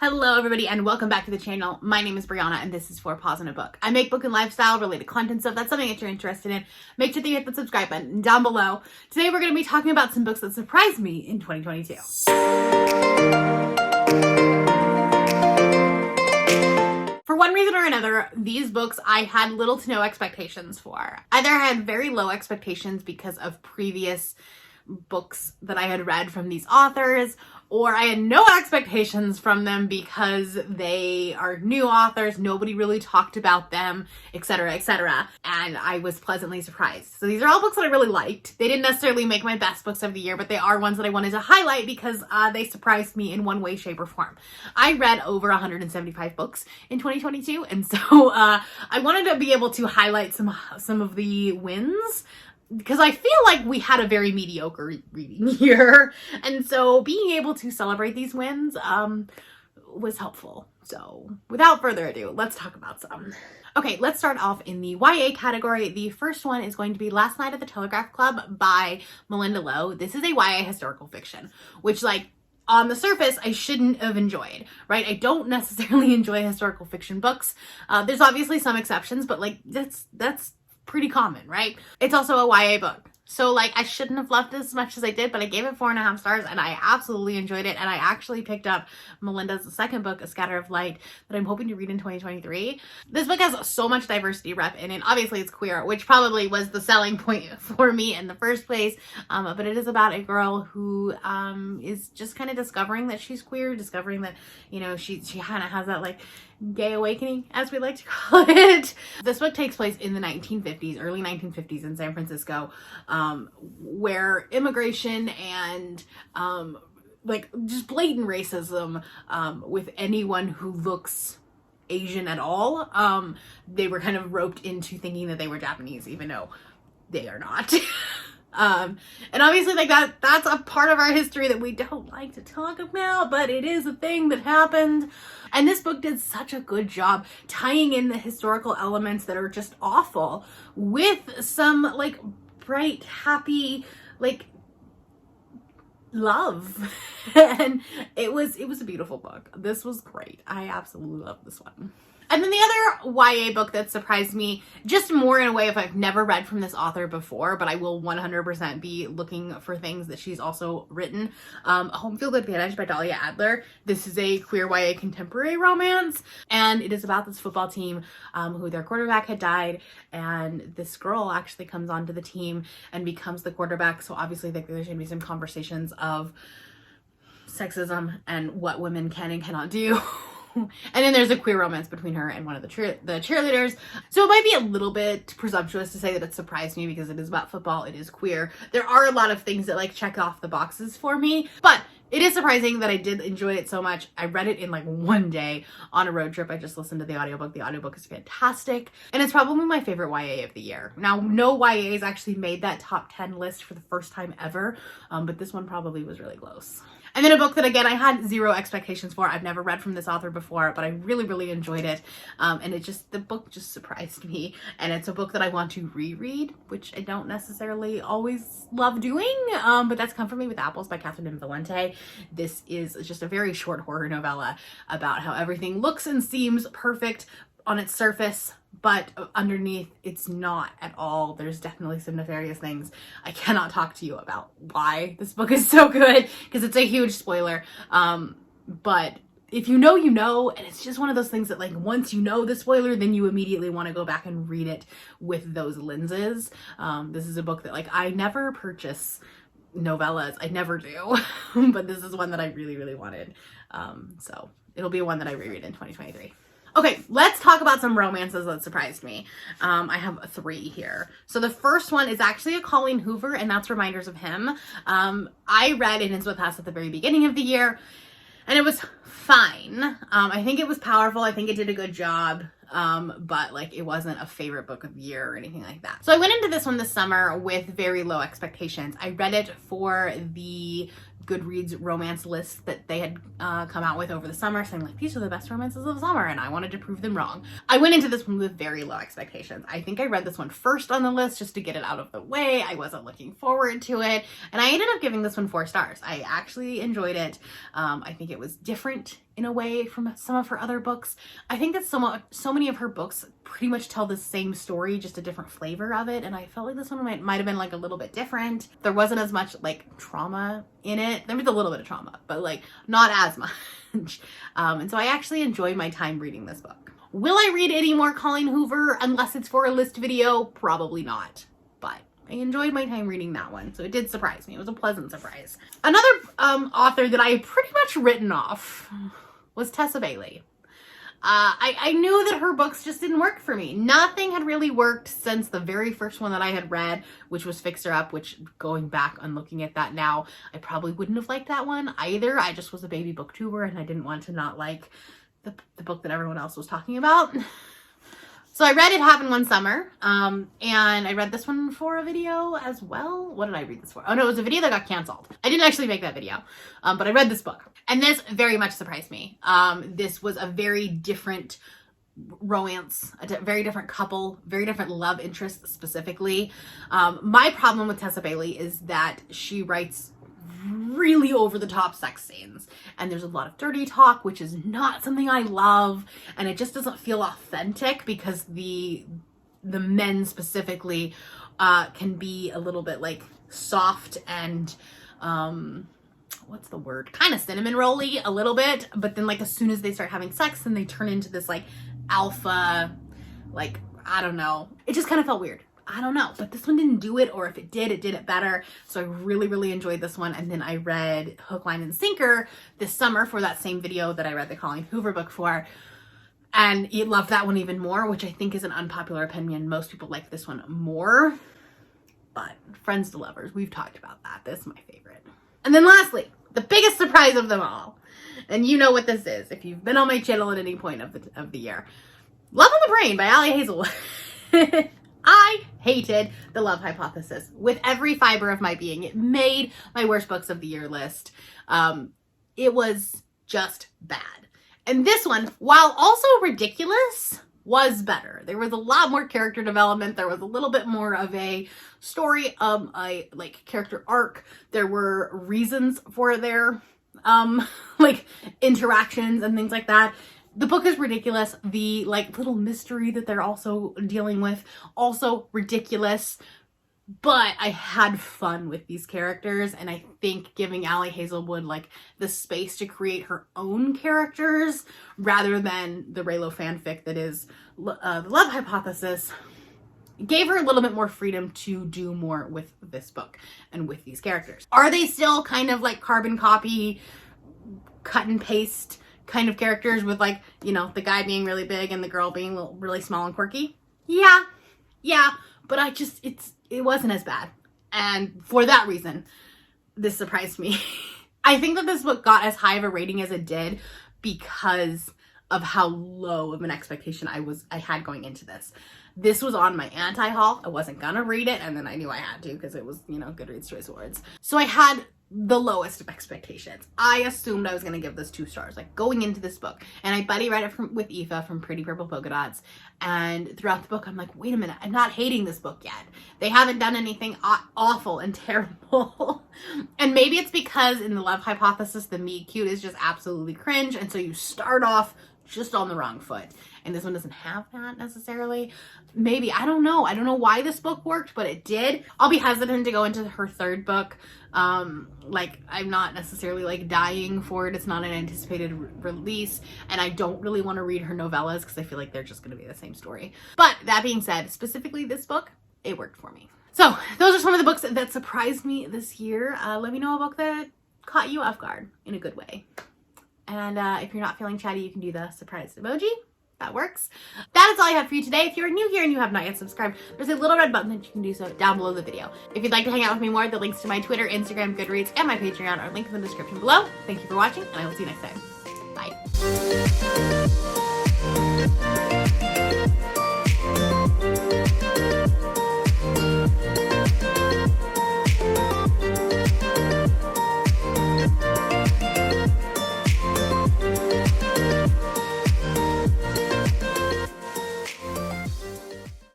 Hello everybody and welcome back to the channel. My name is Brianna and this is For Pause in a Book. I make book and lifestyle related content, so if that's something that you're interested in, make sure that you hit the subscribe button down below. Today we're going to be talking about some books that surprised me in 2022. For one reason or another, these books I had little to no expectations for. Either I had very low expectations because of previous books that I had read from these authors, or I had no expectations from them because they are new authors, nobody really talked about them, etc., etc. And I was pleasantly surprised. So these are all books that I really liked. They didn't necessarily make my best books of the year, but they are ones that I wanted to highlight because they surprised me in one way, shape, or form. I read over 175 books in 2022, and so I wanted to be able to highlight some of the wins, because I feel like we had a very mediocre reading year. And so being able to celebrate these wins was helpful. So without further ado, let's talk about some. Okay, let's start off in the YA category. The first one is going to be Last Night at the Telegraph Club by Malinda Lo. This is a YA historical fiction, which, like, on the surface, I shouldn't have enjoyed, right? I don't necessarily enjoy historical fiction books. There's obviously some exceptions, but like that's pretty common, right? It's also a YA book. So like I shouldn't have loved it as much as I did, but I gave it 4.5 stars and I absolutely enjoyed it. And I actually picked up Malinda's second book, A Scatter of Light, that I'm hoping to read in 2023. This book has so much diversity rep in it. Obviously it's queer, which probably was the selling point for me in the first place. But it is about a girl who is just kind of discovering that she's queer, discovering that, you know, she kind of has that like gay awakening, as we like to call it. This book takes place in the 1950s, early 1950s in San Francisco, where immigration and like just blatant racism with anyone who looks Asian at all, they were kind of roped into thinking that they were Japanese, even though they are not. And obviously like that's a part of our history that we don't like to talk about, but it is a thing that happened. And this book did such a good job tying in the historical elements that are just awful with some like bright, happy, like love. And it was a beautiful book. This was great. I absolutely love this one. And then the other YA book that surprised me, just more in a way if I've never read from this author before, but I will 100% be looking for things that she's also written. Home Field Advantage by Dahlia Adler. This is a queer YA contemporary romance, and it is about this football team who their quarterback had died, and this girl actually comes onto the team and becomes the quarterback. So obviously there's going to be some conversations of sexism and what women can and cannot do. And then there's a queer romance between her and one of the cheerleaders. So it might be a little bit presumptuous to say that it surprised me because it is about football, it is queer. There are a lot of things that like check off the boxes for me, but it is surprising that I did enjoy it so much. I read it in like one day on a road trip. I just listened to the audiobook. The audiobook is fantastic. And it's probably my favorite YA of the year. Now, no YAs actually made that top 10 list for the first time ever, but this one probably was really close. And then a book that, again, I had zero expectations for. I've never read from this author before, but I really, really enjoyed it. And the book just surprised me. And it's a book that I want to reread, which I don't necessarily always love doing. But that's Come For Me with Apples by Catherine M. Valente. This is just a very short horror novella about how everything looks and seems perfect on its surface, but underneath it's not at all. There's definitely some nefarious things. I cannot talk to you about why this book is so good because it's a huge spoiler. But if you know, you know, and it's just one of those things that like once you know the spoiler, then you immediately want to go back and read it with those lenses. This is a book that like I never purchase novellas. I never do. But this is one that I really, really wanted. So it'll be one that I reread in 2023. Okay, let's talk about some romances that surprised me. I have 3 here. So the first one is actually a Colleen Hoover, and that's Reminders of Him. I read In With Us at the very beginning of the year, and it was fine. I think it was powerful. I think it did a good job. But like it wasn't a favorite book of the year or anything like that. So I went into this one this summer with very low expectations. I read it for the Goodreads romance list that they had come out with over the summer, saying like these are the best romances of the summer, and I wanted to prove them wrong. I went into this one with very low expectations. I think I read this one first on the list just to get it out of the way. I wasn't looking forward to it, and I ended up giving this one 4 stars. I actually enjoyed it. I think it was different in a way from some of her other books. I think that so many of her books pretty much tell the same story, just a different flavor of it, and I felt like this one might have been like a little bit different. There wasn't as much like trauma in it. There was a little bit of trauma, but like not as much. And so I actually enjoyed my time reading this book. Will I read any more Colleen Hoover unless it's for a list video? Probably not, but I enjoyed my time reading that one, so it did surprise me. It was a pleasant surprise. Another author that I had pretty much written off was Tessa Bailey. I knew that her books just didn't work for me. Nothing had really worked since the very first one that I had read, which was Fixer Up, which, going back and looking at that now, I probably wouldn't have liked that one either. I just was a baby booktuber and I didn't want to not like the book that everyone else was talking about. So I read It Happened One Summer, and I read this one for a video as well. What did I read this for? Oh no, it was a video that got canceled. I didn't actually make that video, but I read this book. And this very much surprised me. This was a very different romance, a very different couple, very different love interest specifically. My problem with Tessa Bailey is that she writes really over the top sex scenes, and there's a lot of dirty talk, which is not something I love, and it just doesn't feel authentic because the men specifically can be a little bit like soft and what's the word, kind of cinnamon rolly a little bit, but then like as soon as they start having sex, then they turn into this like alpha, like I don't know, it just kind of felt weird. I don't know, but this one didn't do it, or if it did it better. So I really, really enjoyed this one. And then I read Hook, Line, and Sinker this summer for that same video that I read the Colleen Hoover book for. And you loved that one even more, which I think is an unpopular opinion. Most people like this one more, but friends to lovers, we've talked about that. This is my favorite. And then lastly, the biggest surprise of them all. And you know what this is if you've been on my channel at any point of the year. Love on the Brain by Ali Hazelwood. I hated The Love Hypothesis with every fiber of my being. It made my worst books of the year list. It was just bad. And this one, while also ridiculous, was better. There was a lot more character development. There was a little bit more of a story, a like character arc. There were reasons for their like interactions and things like that. The book is ridiculous. The like little mystery that they're also dealing with, also ridiculous. But I had fun with these characters, and I think giving Ali Hazelwood like the space to create her own characters rather than the Reylo fanfic that is the Love Hypothesis gave her a little bit more freedom to do more with this book and with these characters. Are they still kind of like carbon copy, cut and paste kind of characters with like, you know, the guy being really big and the girl being really small and quirky? Yeah, but it wasn't as bad. And for that reason, this surprised me. I think that this book got as high of a rating as it did because of how low of an expectation I had going into this. This was on my anti-haul. I wasn't gonna read it, and then I knew I had to because it was, you know, Goodreads Choice Awards. So I had the lowest of expectations. I assumed I was going to give this 2 stars, like going into this book. And I buddy read it with Aoife from Pretty Purple Polka Dots. And throughout the book, I'm like, wait a minute, I'm not hating this book yet. They haven't done anything awful and terrible. And maybe it's because in The Love Hypothesis, the meet cute is just absolutely cringe. And so you start off just on the wrong foot. And this one doesn't have that necessarily. Maybe, I don't know. I don't know why this book worked, but it did. I'll be hesitant to go into her 3rd book. Like, I'm not necessarily like dying for it. It's not an anticipated release, and I don't really want to read her novellas because I feel like they're just going to be the same story. But that being said, specifically this book, it worked for me. So those are some of the books that surprised me this year. Let me know a book that caught you off guard in a good way. And if you're not feeling chatty, you can do the surprised emoji. That works. That is all I have for you today. If you're new here and you have not yet subscribed, there's a little red button that you can do so down below the video. If you'd like to hang out with me more, the links to my Twitter, Instagram, Goodreads, and my Patreon are linked in the description below. Thank you for watching, and I will see you next time. Bye.